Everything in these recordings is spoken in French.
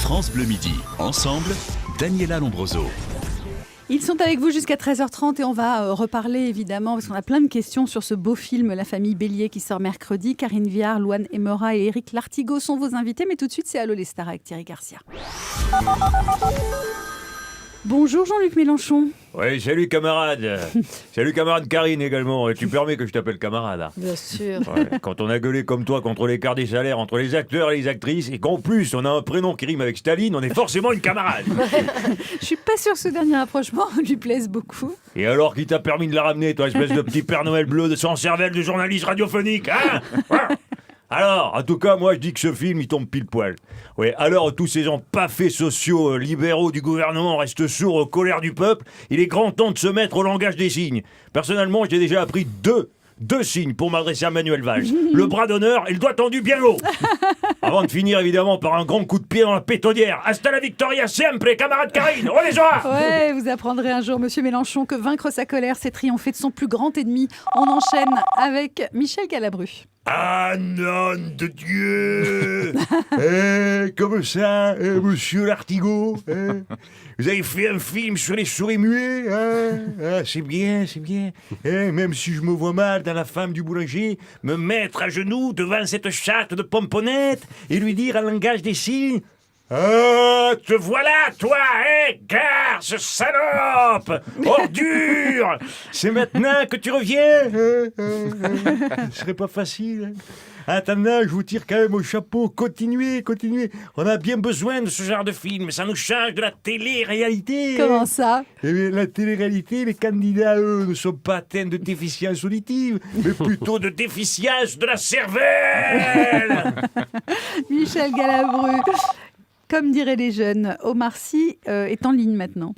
France Bleu Midi. Ensemble, Daniela Lombroso. Ils sont avec vous jusqu'à 13h30 et on va reparler évidemment parce qu'on a plein de questions sur ce beau film La famille Bélier qui sort mercredi. Karine Viard, Louane Emera et Éric Lartigot sont vos invités, mais tout de suite c'est Allô les stars avec Thierry Garcia. Bonjour Jean-Luc Mélenchon. Oui, salut camarade. Salut camarade Karine également. Tu permets que je t'appelle camarade hein. Bien sûr. Ouais, quand on a gueulé comme toi contre l'écart des salaires entre les acteurs et les actrices et qu'en plus on a un prénom qui rime avec Staline, on est forcément une camarade. Je suis pas sûre que ce dernier rapprochement lui plaise beaucoup. Et alors qui t'a permis de la ramener, toi, espèce de petit Père Noël bleu de sans cervelle de journaliste radiophonique, hein? Alors, en tout cas, moi je dis que ce film il tombe pile poil. Ouais, alors tous ces empaffés sociaux libéraux du gouvernement restent sourds aux colères du peuple. Il est grand temps de se mettre au langage des signes. Personnellement, j'ai déjà appris deux signes pour m'adresser à Manuel Valls. Le bras d'honneur et le doigt tendu bien haut. Avant de finir évidemment par un grand coup de pied dans la pétaudière. Hasta la victoria siempre, camarade Karine. Oh les oies. Ouais, vous apprendrez un jour, Monsieur Mélenchon, que vaincre sa colère, c'est triompher de son plus grand ennemi. On enchaîne avec Michel Galabru. Ah, nom de Dieu. Comme ça, monsieur Lartigot, vous avez fait un film sur les souris muets, c'est bien, c'est bien. Même si je me vois mal dans la femme du boulanger, me mettre à genoux devant cette chatte de pomponnette et lui dire en langage des signes: ah, te voilà, toi, garce, salope, ordure. C'est maintenant que tu reviens. Ce serait pas facile. Attendant, je vous tire quand même au chapeau. Continuez. On a bien besoin de ce genre de film. Ça nous change de la télé-réalité. Comment ça? Eh bien, la télé-réalité, les candidats, eux, ne sont pas atteints de déficience auditive, mais plutôt de déficience de la cervelle. Michel Galabru. Comme diraient les jeunes, Omar Sy est en ligne maintenant.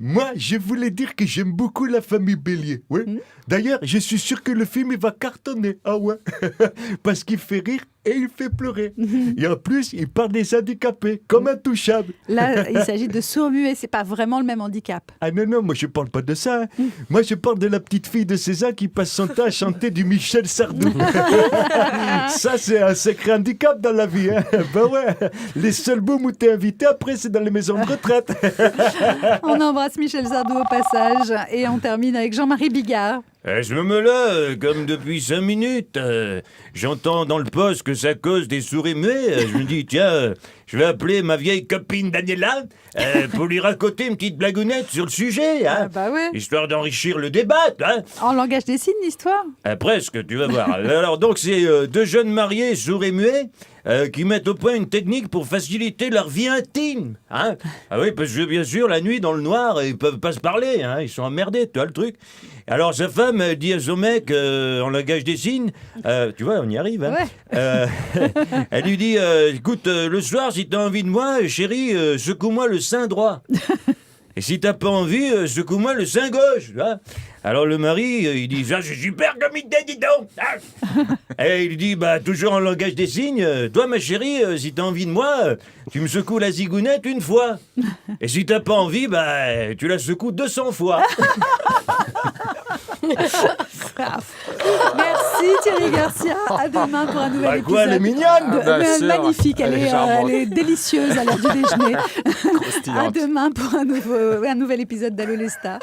Moi, je voulais dire que j'aime beaucoup La famille Bélier. Ouais. D'ailleurs, je suis sûr que le film il va cartonner. Ah ouais. Parce qu'il fait rire et il fait pleurer. Et en plus, il parle des handicapés, comme Intouchable. Là, il s'agit de sourds-muets, c'est pas vraiment le même handicap. Ah non, moi je parle pas de ça. Moi je parle de la petite fille de César qui passe son temps à chanter du Michel Sardou. Ça, c'est un sacré handicap dans la vie. Hein. Ben ouais, les seuls booms où t'es invité après, c'est dans les maisons de retraite. On embrasse Michel Sardou au passage et on termine avec Jean-Marie Bigard. Je me mets là, comme depuis 5 minutes. J'entends dans le poste que ça cause des souris muets. Je me dis, tiens, je vais appeler ma vieille copine Daniela pour lui raconter une petite blagounette sur le sujet. Hein, bah ouais. histoire d'enrichir le débat. Hein. En langage des signes, l'histoire. Presque, tu vas voir. Alors donc, c'est deux jeunes mariés sourds et muets qui mettent au point une technique pour faciliter leur vie intime. Hein. Ah oui, parce que bien sûr, la nuit, dans le noir, ils peuvent pas se parler. Hein, ils sont emmerdés, tu vois le truc. Alors sa femme dit à son mec, en langage des signes, tu vois, on y arrive. Hein. Ouais. Elle lui dit, écoute, le soir, si t'as envie de moi, chérie, secoue-moi le sein droit. Et si t'as pas envie, secoue-moi le sein gauche. Hein. Alors le mari, il dit, ça c'est super comme idée, dis donc. Hein. Et il dit, bah toujours en langage des signes, toi ma chérie, si t'as envie de moi, tu me secoues la zigounette une fois. Et si t'as pas envie, bah tu la secoues 200 fois. Merci Thierry Garcia. À demain pour un nouvel épisode. Quoi, elle est mignonne. Magnifique, elle est délicieuse à l'heure du déjeuner. À demain pour un nouvel épisode d'Allô les stars.